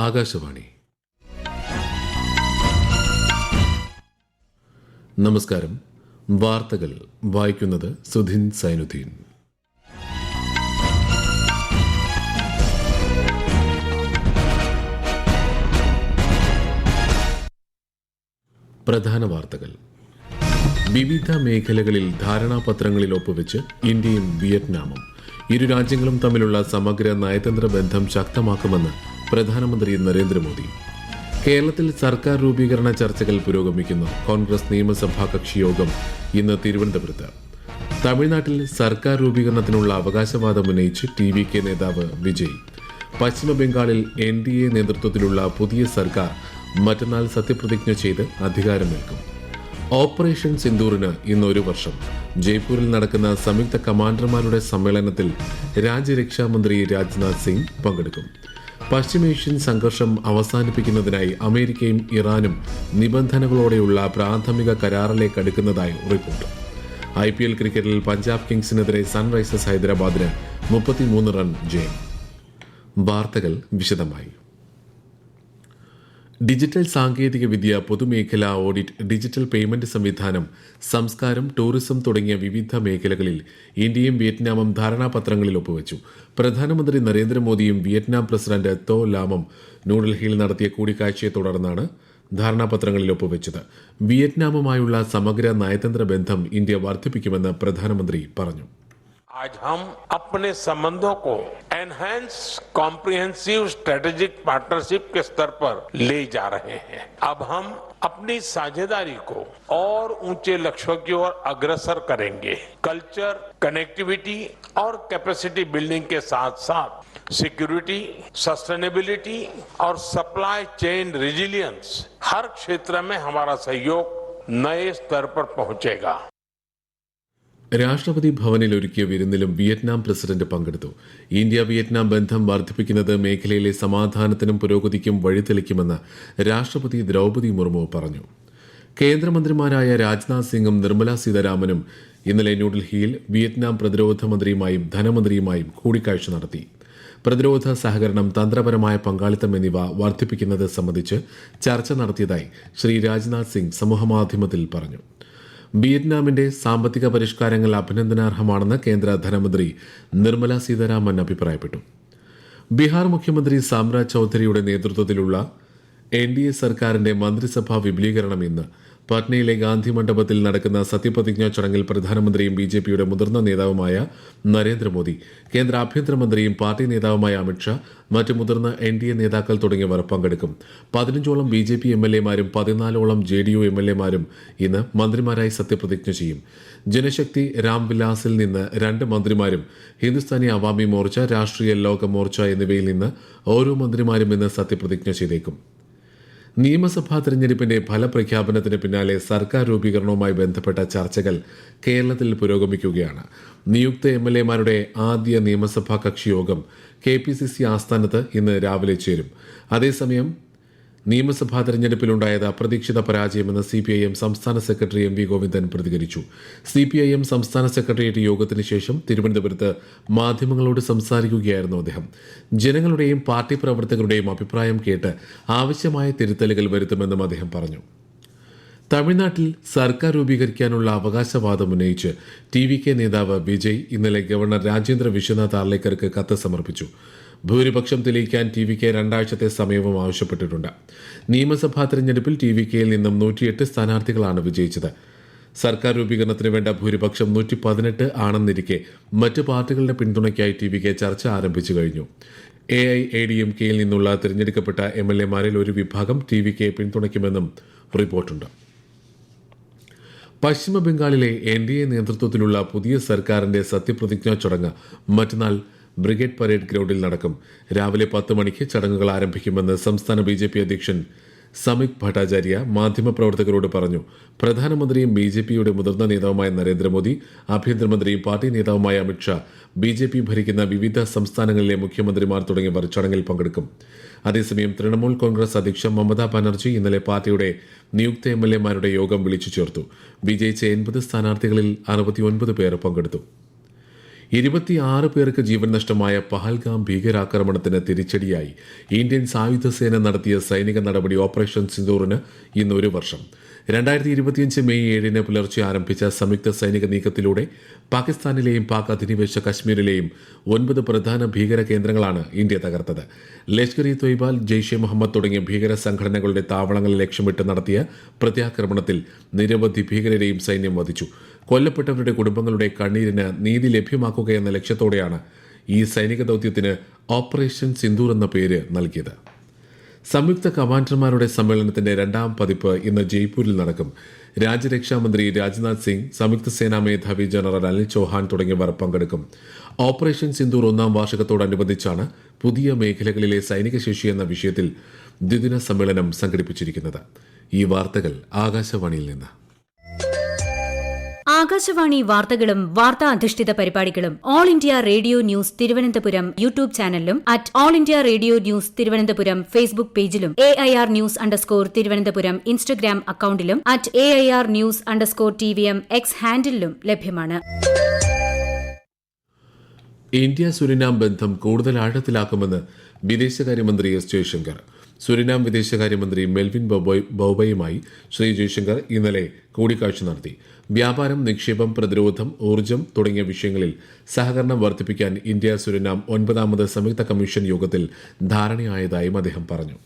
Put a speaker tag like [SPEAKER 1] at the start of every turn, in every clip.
[SPEAKER 1] ആകാശവാണി. നമസ്കാരം. വാർത്തകൾ വായിക്കുന്നത് സുധിൻ സൈനുദ്ദീൻ. പ്രധാന വാർത്തകൾ. വിവിധ മേഖലകളിൽ ധാരണാപത്രങ്ങളിൽ ഒപ്പുവെച്ച് ഇന്ത്യയും വിയറ്റ്നാമും. ഇരു രാജ്യങ്ങളും തമ്മിലുള്ള സമഗ്ര നയതന്ത്ര ബന്ധം ശക്തമാക്കുമെന്ന് പ്രധാനമന്ത്രി നരേന്ദ്രമോദി. കേരളത്തിൽ സർക്കാർ രൂപീകരണ ചർച്ചകൾ പുരോഗമിക്കുന്നു. കോൺഗ്രസ് നിയമസഭാ കക്ഷിയോഗം ഇന്ന് തിരുവനന്തപുരത്ത്. തമിഴ്നാട്ടിൽ സർക്കാർ രൂപീകരണത്തിനുള്ള അവകാശവാദം ഉന്നയിച്ച് TVK നേതാവ് വിജയ്. പശ്ചിമബംഗാളിൽ NDA നേതൃത്വത്തിലുള്ള പുതിയ സർക്കാർ മറ്റന്നാൾ സത്യപ്രതിജ്ഞ ചെയ്ത് അധികാരമേൽക്കും. ഓപ്പറേഷൻ സിന്ദൂറിന് ഇന്ന് 1 വർഷം. ജയ്പൂരിൽ നടക്കുന്ന സംയുക്ത കമാൻഡർമാരുടെ സമ്മേളനത്തിൽ രാജ്യരക്ഷാമന്ത്രി രാജ്നാഥ് സിംഗ് പങ്കെടുക്കും. പശ്ചിമേഷ്യൻ സംഘർഷം അവസാനിപ്പിക്കുന്നതിനായി അമേരിക്കയും ഇറാനും നിബന്ധനകളോടെയുള്ള പ്രാഥമിക കരാറിലേക്ക് അടുക്കുന്നതായി റിപ്പോർട്ട്. IPL ക്രിക്കറ്റിൽ പഞ്ചാബ് കിങ്സിനെതിരെ സൺറൈസേഴ്സ് ഹൈദരാബാദിന് 33 റൺ ജയം. വാർത്തകൾ വിശദമായി. ഡിജിറ്റൽ സാങ്കേതിക വിദ്യ, പൊതുമേഖലാ ഓഡിറ്റ്, ഡിജിറ്റൽ പേയ്മെന്റ് സംവിധാനം, സംസ്കാരം, ടൂറിസം തുടങ്ങിയ വിവിധ മേഖലകളിൽ ഇന്ത്യയും വിയറ്റ്നാമും ധാരണാപത്രങ്ങളിൽ ഒപ്പുവച്ചു. പ്രധാനമന്ത്രി നരേന്ദ്രമോദിയും വിയറ്റ്നാം പ്രസിഡന്റ് തോ ലാമും ന്യൂഡൽഹിയിൽ നടത്തിയ കൂടിക്കാഴ്ചയെ തുടർന്നാണ് ധാരണാപത്രങ്ങളിൽ ഒപ്പുവെച്ചത്. വിയറ്റ്നാമുമായുള്ള സമഗ്ര നയതന്ത്ര ബന്ധം ഇന്ത്യ വർദ്ധിപ്പിക്കുമെന്ന് പ്രധാനമന്ത്രി പറഞ്ഞു.
[SPEAKER 2] आज हम अपने संबंधों को एनहांस कॉम्प्रिहेंसिव स्ट्रेटेजिक पार्टनरशिप के स्तर पर ले जा रहे हैं. अब हम अपनी साझेदारी को और ऊंचे लक्ष्यों की ओर अग्रसर करेंगे. कल्चर, कनेक्टिविटी और कैपेसिटी बिल्डिंग के साथ साथ सिक्योरिटी, सस्टेनेबिलिटी और सप्लाई चेन रेजिलियंस हर क्षेत्र में हमारा सहयोग नए स्तर पर पहुंचेगा.
[SPEAKER 1] രാഷ്ട്രപതി ഭവനിൽ ഒരുക്കിയ വിരുന്നിലും വിയറ്റ്നാം പ്രസിഡന്റ് പങ്കെടുത്തു. ഇന്ത്യ വിയറ്റ്നാം ബന്ധം വർദ്ധിപ്പിക്കുന്നത് മേഖലയിലെ സമാധാനത്തിനും പുരോഗതിക്കും വഴിതെളിക്കുമെന്ന് രാഷ്ട്രപതി ദ്രൗപദി മുർമു പറഞ്ഞു. കേന്ദ്രമന്ത്രിമാരായ രാജ്നാഥ് സിംഗും നിർമ്മല സീതാരാമനും ഇന്നലെ ന്യൂഡൽഹിയിൽ വിയറ്റ്നാം പ്രതിരോധ മന്ത്രിയുമായും ധനമന്ത്രിയുമായും കൂടിക്കാഴ്ച നടത്തി. പ്രതിരോധ സഹകരണം, തന്ത്രപരമായ പങ്കാളിത്തം എന്നിവ വർദ്ധിപ്പിക്കുന്നത് സംബന്ധിച്ച് ചർച്ച നടത്തിയതായി ശ്രീ രാജ്നാഥ് സിംഗ് സമൂഹമാധ്യമത്തിൽ പറഞ്ഞു. വിയറ്റ്നാമിന്റെ സാമ്പത്തിക പരിഷ്കാരങ്ങൾ അഭിനന്ദനാർഹമാണെന്ന് കേന്ദ്ര ധനമന്ത്രി നിർമ്മല സീതാരാമൻ അഭിപ്രായപ്പെട്ടു. ബീഹാർ മുഖ്യമന്ത്രി സാമ്രാജ് ചൌധരിയുടെ നേതൃത്വത്തിലുള്ള NDA സർക്കാരിന്റെ മന്ത്രിസഭാ വിപുലീകരണം ഇന്ന് പട്നയിലെ ഗാന്ധി മണ്ഡപത്തിൽ നടക്കുന്ന സത്യപ്രതിജ്ഞാ ചടങ്ങിൽ പ്രധാനമന്ത്രിയും BJPയുടെ മുതിർന്ന നേതാവുമായ നരേന്ദ്രമോദി, കേന്ദ്ര ആഭ്യന്തരമന്ത്രിയും പാർട്ടി നേതാവുമായ അമിത്ഷാ, മറ്റ് മുതിർന്ന NDA നേതാക്കൾ തുടങ്ങിയവർ പങ്കെടുക്കും. 15ഓളം BJP MLAമാരും 14ഓളം JDU MLAമാരും ഇന്ന് മന്ത്രിമാരായി സത്യപ്രതിജ്ഞ ചെയ്യും. ജനശക്തി രാംവിലാസിൽ നിന്ന് 2 മന്ത്രിമാരും, ഹിന്ദുസ്ഥാനി അവാമി മോർച്ച, രാഷ്ട്രീയ ലോക മോർച്ച എന്നിവയിൽ നിന്ന് ഓരോ മന്ത്രിമാരും ഇന്ന് സത്യപ്രതിജ്ഞ ചെയ്തേക്കും. നിയമസഭാ തെരഞ്ഞെടുപ്പിന്റെ ഫലപ്രഖ്യാപനത്തിന് പിന്നാലെ സർക്കാർ രൂപീകരണവുമായി ബന്ധപ്പെട്ട ചർച്ചകൾ കേരളത്തിൽ പുരോഗമിക്കുകയാണ്. നിയുക്ത MLAമാരുടെ ആദ്യ നിയമസഭാ കക്ഷിയോഗം KPCC ആസ്ഥാനത്ത് ഇന്ന് രാവിലെ ചേരും. അതേസമയം നിയമസഭാ തെരഞ്ഞെടുപ്പിലുണ്ടായത് അപ്രതീക്ഷിത പരാജയമെന്ന് CPIM സംസ്ഥാന സെക്രട്ടറി MV ഗോവിന്ദൻ പ്രതികരിച്ചു. CPIM സംസ്ഥാന സെക്രട്ടേറിയറ്റ് യോഗത്തിന് ശേഷം തിരുവനന്തപുരത്ത് മാധ്യമങ്ങളോട് സംസാരിക്കുകയായിരുന്നു അദ്ദേഹം. ജനങ്ങളുടെയും പാർട്ടി പ്രവർത്തകരുടെയും അഭിപ്രായം കേട്ട് ആവശ്യമായ തിരുത്തലുകൾ വരുത്തുമെന്നും അദ്ദേഹം പറഞ്ഞു. തമിഴ്നാട്ടിൽ സർക്കാർ രൂപീകരിക്കാനുള്ള അവകാശവാദം ഉന്നയിച്ച് TVK നേതാവ് വിജയ് ഇന്നലെ ഗവർണർ രാജേന്ദ്ര വിശ്വനാഥ് ആർലേക്കർക്ക് കത്ത് സമർപ്പിച്ചു. ഭൂരിപക്ഷം തെളിയിക്കാൻ TVK 2 ആഴ്ചത്തെ സമയവും ആവശ്യപ്പെട്ടിട്ടുണ്ട്. നിയമസഭാ തെരഞ്ഞെടുപ്പിൽ TVKയിൽ നിന്നും 108 സ്ഥാനാർത്ഥികളാണ് വിജയിച്ചത്. സർക്കാർ രൂപീകരണത്തിന് വേണ്ട ഭൂരിപക്ഷം 118 ആണെന്നിരിക്കെ മറ്റ് പാർട്ടികളുടെ പിന്തുണയ്ക്കായി TVK ചർച്ച ആരംഭിച്ചു കഴിഞ്ഞു. AIADMKയിൽ നിന്നുള്ള തിരഞ്ഞെടുക്കപ്പെട്ട MLAമാരിൽ ഒരു വിഭാഗം TVK പിന്തുണയ്ക്കുമെന്നും റിപ്പോർട്ടുണ്ട്. പശ്ചിമബംഗാളിലെ NDA നേതൃത്വത്തിലുള്ള പുതിയ സർക്കാരിന്റെ സത്യപ്രതിജ്ഞാ ചടങ്ങ് മറ്റന്നാൾ ബ്രിഗേഡ് പരേഡ് ഗ്രൗണ്ടിൽ നടക്കും. രാവിലെ 10 മണിക്ക് ചടങ്ങുകൾ ആരംഭിക്കുമെന്ന് സംസ്ഥാന BJP അധ്യക്ഷൻ സമീക് ഭട്ടാചാര്യ മാധ്യമപ്രവർത്തകരോട് പറഞ്ഞു. പ്രധാനമന്ത്രിയും BJPയുടെ മുതിർന്ന നേതാവുമായ നരേന്ദ്രമോദി, ആഭ്യന്തരമന്ത്രിയും പാർട്ടി നേതാവുമായ അമിത്ഷാ, BJP ഭരിക്കുന്ന വിവിധ സംസ്ഥാനങ്ങളിലെ മുഖ്യമന്ത്രിമാർ തുടങ്ങിയവർ ചടങ്ങിൽ പങ്കെടുക്കും. അതേസമയം തൃണമൂൽ കോൺഗ്രസ് അധ്യക്ഷ മമതാ ബാനർജി ഇന്നലെ പാർട്ടിയുടെ നിയുക്ത MLAമാരുടെ യോഗം വിളിച്ചു ചേർത്തു. വിജയിച്ച 80 സ്ഥാനാർത്ഥികളിൽ 69 പേർ പങ്കെടുത്തു. 26 പേർക്ക് ജീവൻ നഷ്ടമായ പഹൽഗാം ഭീകരാക്രമണത്തിന് തിരിച്ചടിയായി ഇന്ത്യൻ സായുധ സേന നടത്തിയ സൈനിക നടപടി ഓപ്പറേഷൻ സിന്ദൂറിന് ഇന്ന് 1 വർഷം. 2025 മെയ് 7 പുലർച്ചെ ആരംഭിച്ച സംയുക്ത സൈനിക നീക്കത്തിലൂടെ പാകിസ്ഥാനിലെയും പാക് അധിനിവേശ കശ്മീരിലെയും 9 പ്രധാന ഭീകര കേന്ദ്രങ്ങളാണ് ഇന്ത്യ തകർത്തത്. ലഷ്കർ ഇ തൊയ്ബ, ജെയ്ഷെ മുഹമ്മദ് തുടങ്ങിയ ഭീകര സംഘടനകളുടെ താവളങ്ങളെ ലക്ഷ്യമിട്ട് നടത്തിയ പ്രത്യാക്രമണത്തിൽ നിരവധി ഭീകരരെയും സൈന്യം വധിച്ചു. കൊല്ലപ്പെട്ടവരുടെ കുടുംബങ്ങളുടെ കണ്ണീരിന് നീതി ലഭ്യമാക്കുകയെന്ന ലക്ഷ്യത്തോടെയാണ് ഈ സൈനിക ദൌത്യത്തിന് ഓപ്പറേഷൻ സിന്ദൂർ എന്ന പേര് നൽകിയത്. സംയുക്ത കമാൻഡർമാരുടെ സമ്മേളനത്തിന്റെ 2ാം പതിപ്പ് ഇന്ന് ജയ്പൂരിൽ നടക്കും. രാജ്യരക്ഷാമന്ത്രി രാജ്നാഥ് സിംഗ്, സംയുക്ത സേനാ മേധാവി ജനറൽ അനിൽ ചൌഹാൻ തുടങ്ങിയവർ പങ്കെടുക്കും. ഓപ്പറേഷൻ സിന്ദൂർ 1ാം വാർഷികത്തോടനുബന്ധിച്ചാണ് പുതിയ മേഖലകളിലെ സൈനിക ശേഷി എന്ന വിഷയത്തിൽ ദ്വിദിന സമ്മേളനം സംഘടിപ്പിച്ചിരിക്കുന്നത്. ഈ വാർത്തകൾ ആകാശവാണിയിൽ നിന്ന്.
[SPEAKER 3] ആകാശവാണി വാർത്തകളും വാർത്താ അധിഷ്ഠിത പരിപാടികളും All India Radio news Thiruvananthapuram YouTube ചാനലിലും All India Radio news Thiruvananthapuram Facebook പേജിലും AIR ന്യൂസ് _തിരുവനന്തപുരം ഇൻസ്റ്റഗ്രാം അക്കൌണ്ടിലും AIR ന്യൂസ് _TVM X ഹാൻഡിലും ലഭ്യമാണ്.
[SPEAKER 1] ഇന്ത്യ സുരിനാം ബന്ധം കൂടുതൽ ആഴത്തിലാക്കുമെന്ന് വിദേശകാര്യമന്ത്രി എസ് ജയശങ്കർ. സുരിനാം വിദേശകാര്യമന്ത്രി മെൽവിൻ ബൌബയുമായി ശ്രീ ജയശങ്കർ ഇന്നലെ കൂടിക്കാഴ്ച നടത്തി. വ്യാപാരം, നിക്ഷേപം, പ്രതിരോധം, ഊർജ്ജം തുടങ്ങിയ വിഷയങ്ങളിൽ സഹകരണം വർദ്ധിപ്പിക്കാൻ ഇന്ത്യ സുരിനാം 9ാമത് സംയുക്ത കമ്മീഷൻ യോഗത്തിൽ ധാരണയായതായും അദ്ദേഹം പറഞ്ഞു.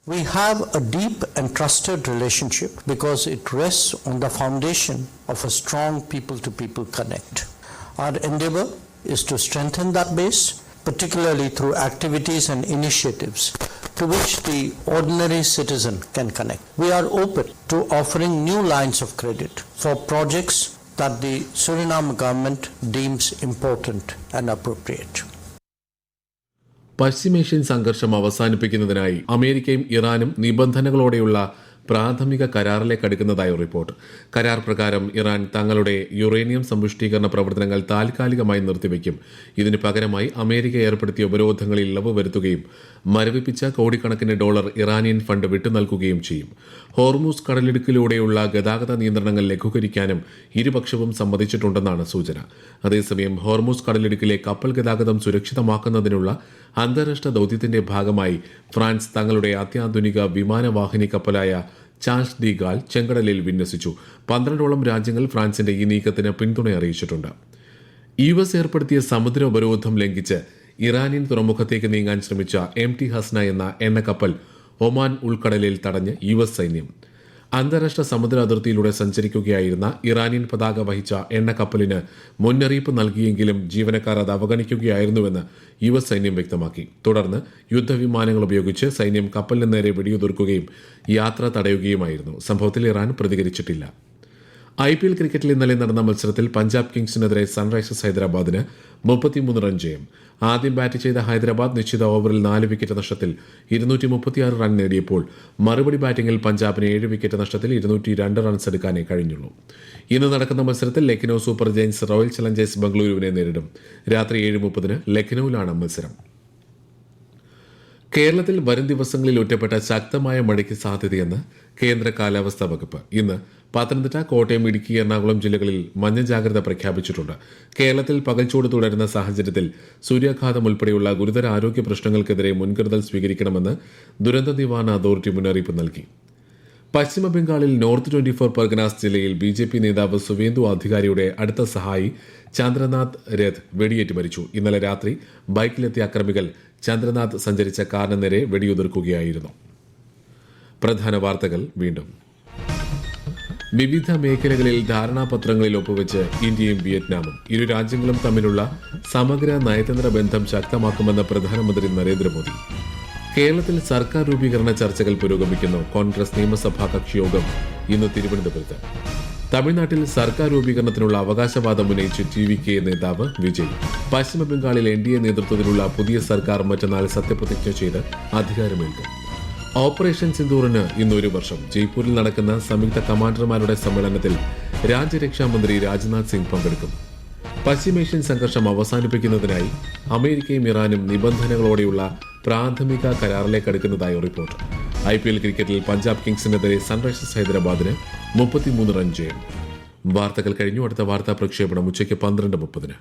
[SPEAKER 4] We have a deep and trusted relationship because it rests on the foundation of a strong people-to-people connect. Our endeavor is to strengthen that base, particularly through activities and initiatives to which the ordinary citizen can connect. We are open to offering new lines of credit for projects that the Suriname government deems important and appropriate.
[SPEAKER 1] പശ്ചിമേഷ്യൻ സംഘർഷം അവസാനിപ്പിക്കുന്നതിനായി അമേരിക്കയും ഇറാനും നിബന്ധനകളോടെയുള്ള പ്രാഥമിക കരാറിലേക്ക് അടുക്കുന്നതായി report. കരാർ പ്രകാരം Iran തങ്ങളുടെ uranium സമ്പുഷ്ടീകരണ പ്രവർത്തനങ്ങൾ താൽക്കാലികമായി നിർത്തിവെക്കും. ഇതിന് പകരമായി അമേരിക്ക ഏർപ്പെടുത്തിയ ഉപരോധങ്ങളിൽ ഇളവ് വരുത്തുകയും മരവിപ്പിച്ച കോടിക്കണക്കിന് ഡോളർ ഇറാനിയൻ ഫണ്ട് വിട്ടുനൽകുകയും ചെയ്യും. ഹോർമൂസ് കടലിടുക്കിലൂടെയുള്ള ഗതാഗത നിയന്ത്രണങ്ങൾ ലഘൂകരിക്കാനും ഇരുപക്ഷവും സമ്മതിച്ചിട്ടുണ്ടെന്നാണ് സൂചന. അതേസമയം ഹോർമൂസ് കടലിടുക്കിലെ കപ്പൽ ഗതാഗതം സുരക്ഷിതമാക്കുന്നതിനുള്ള അന്താരാഷ്ട്ര ദൌത്യത്തിന്റെ ഭാഗമായി ഫ്രാൻസ് തങ്ങളുടെ അത്യാധുനിക വിമാനവാഹിനി കപ്പലായ ചാൾസ് ഡി ഗാൾ ചെങ്കടലിൽ വിന്യസിച്ചു. 12ഓളം രാജ്യങ്ങൾ ഫ്രാൻസിന്റെ ഈ നീക്കത്തിന് പിന്തുണ അറിയിച്ചിട്ടുണ്ട്. US ഏർപ്പെടുത്തിയ സമുദ്ര ഉപരോധം ലംഘിച്ച് ഇറാനിയൻ തുറമുഖത്തേക്ക് നീങ്ങാൻ ശ്രമിച്ച MT ഹസ്ന എന്ന എണ്ണക്കപ്പൽ ഒമാൻ ഉൾക്കടലിൽ തടഞ്ഞ് US സൈന്യം. അന്താരാഷ്ട്ര സമുദ്ര അതിർത്തിയിലൂടെ സഞ്ചരിക്കുകയായിരുന്ന ഇറാനിയൻ പതാക വഹിച്ച എണ്ണക്കപ്പലിന് മുന്നറിയിപ്പ് നൽകിയെങ്കിലും ജീവനക്കാർ അത് അവഗണിക്കുകയായിരുന്നുവെന്ന് US സൈന്യം വ്യക്തമാക്കി. തുടർന്ന് യുദ്ധവിമാനങ്ങൾ ഉപയോഗിച്ച് സൈന്യം കപ്പലിന് നേരെ വെടിയുതിർക്കുകയും യാത്ര തടയുകയുമായിരുന്നു. സംഭവത്തിൽ ഇറാൻ പ്രതികരിച്ചിട്ടില്ല. IPL ക്രിക്കറ്റിൽ ഇന്നലെ നടന്ന മത്സരത്തിൽ പഞ്ചാബ് കിങ്സിനെതിരെ സൺറൈസേഴ്സ് ഹൈദരാബാദിന് 33 റൺ ജയം. ആദ്യം ബാറ്റ് ചെയ്ത ഹൈദരാബാദ് നിശ്ചിത ഓവറിൽ 4 വിക്കറ്റ് നഷ്ടത്തിൽ 236 റൺ നേടിയപ്പോൾ മറുപടി ബാറ്റിംഗിൽ പഞ്ചാബിന് 7 വിക്കറ്റ് നഷ്ടത്തിൽ 202 റൺസ് എടുക്കാനേ കഴിഞ്ഞുള്ളൂ. ഇന്ന് നടക്കുന്ന മത്സരത്തിൽ Lucknow Super Giants Royal Challengers ബംഗളൂരുവിനെ നേരിടും. രാത്രി 7:30 ലക്നൌവിലാണ് മത്സരം. കേരളത്തിൽ വരും ദിവസങ്ങളിൽ ഒറ്റപ്പെട്ട ശക്തമായ മഴയ്ക്ക് സാധ്യതയെന്ന് കേന്ദ്ര കാലാവസ്ഥാ വകുപ്പ്. ഇന്ന് പത്തനംതിട്ട, കോട്ടയം, ഇടുക്കി, എറണാകുളം ജില്ലകളിൽ മഞ്ഞ ജാഗ്രത പ്രഖ്യാപിച്ചിട്ടുണ്ട്. കേരളത്തിൽ പകൽച്ചൂട് തുടരുന്ന സാഹചര്യത്തിൽ സൂര്യാഘാതം ഉൾപ്പെടെയുള്ള ഗുരുതര ആരോഗ്യ പ്രശ്നങ്ങൾക്കെതിരെ മുൻകരുതൽ സ്വീകരിക്കണമെന്ന് ദുരന്ത നിവാരണ അതോറിറ്റി മുന്നറിയിപ്പ് നൽകി. പശ്ചിമ ബംഗാളിൽ നോർത്ത് 24 പർഗനാസ് ജില്ലയിൽ BJP നേതാവ് സുവേന്ദു അധികാരിയുടെ അടുത്ത സഹായി ചന്ദ്രനാഥ് രഥ് വെടിയേറ്റ് മരിച്ചു. ഇന്നലെ രാത്രി ബൈക്കിലെത്തിയ അക്രമികൾ ചന്ദ്രനാഥ് സഞ്ചരിച്ച കാറിന് നേരെ വെടിയുതിർക്കുകയായിരുന്നു. പ്രധാന വാർത്തകൾ വീണ്ടും. വിവിധ മേഖലകളിൽ ധാരണാപത്രങ്ങളിൽ ഒപ്പുവെച്ച് ഇന്ത്യയും വിയറ്റ്നാമും. ഇരു രാജ്യങ്ങളും തമ്മിലുള്ള സമഗ്ര നയതന്ത്ര ബന്ധം ശക്തമാക്കുമെന്ന് പ്രധാനമന്ത്രി നരേന്ദ്രമോദി. കേരളത്തിൽ സർക്കാർ രൂപീകരണ ചർച്ചകൾ പുരോഗമിക്കുന്നു. കോൺഗ്രസ് നിയമസഭാ കക്ഷിയോഗം ഇന്ന് തിരുവനന്തപുരത്ത്. തമിഴ്നാട്ടിൽ സർക്കാർ രൂപീകരണത്തിനുള്ള അവകാശവാദം ഉന്നയിച്ച് TVK നേതാവ് വിജയ്. പശ്ചിമ ബംഗാളിൽ NDA നേതൃത്വത്തിലുള്ള പുതിയ സർക്കാർ മറ്റന്നാൾ സത്യപ്രതിജ്ഞ ചെയ്ത് അധികാരമേൽക്കും. ഓപ്പറേഷൻ സിന്ദൂറിന് ഇന്ന് 1 വർഷം. ജയ്പൂരിൽ നടക്കുന്ന സംയുക്ത കമാൻഡർമാരുടെ സമ്മേളനത്തിൽ രാജ്യരക്ഷാമന്ത്രി രാജ്നാഥ് സിംഗ് പങ്കെടുക്കും. പശ്ചിമേഷ്യൻ സംഘർഷം അവസാനിപ്പിക്കുന്നതിനായി അമേരിക്കയും ഇറാനും നിബന്ധനകളോടെയുള്ള പ്രാഥമിക കരാറിലേക്ക് അടുക്കുന്നതായി റിപ്പോർട്ട്. IPL ക്രിക്കറ്റിൽ പഞ്ചാബ് കിങ്സിനെതിരെ സൺറൈസേഴ്സ് ഹൈദരാബാദിന് 33 റൺ ജയം. വാർത്തകൾ കഴിഞ്ഞു. അടുത്ത വാർത്താ പ്രക്ഷേപണം ഉച്ചയ്ക്ക് 12:30.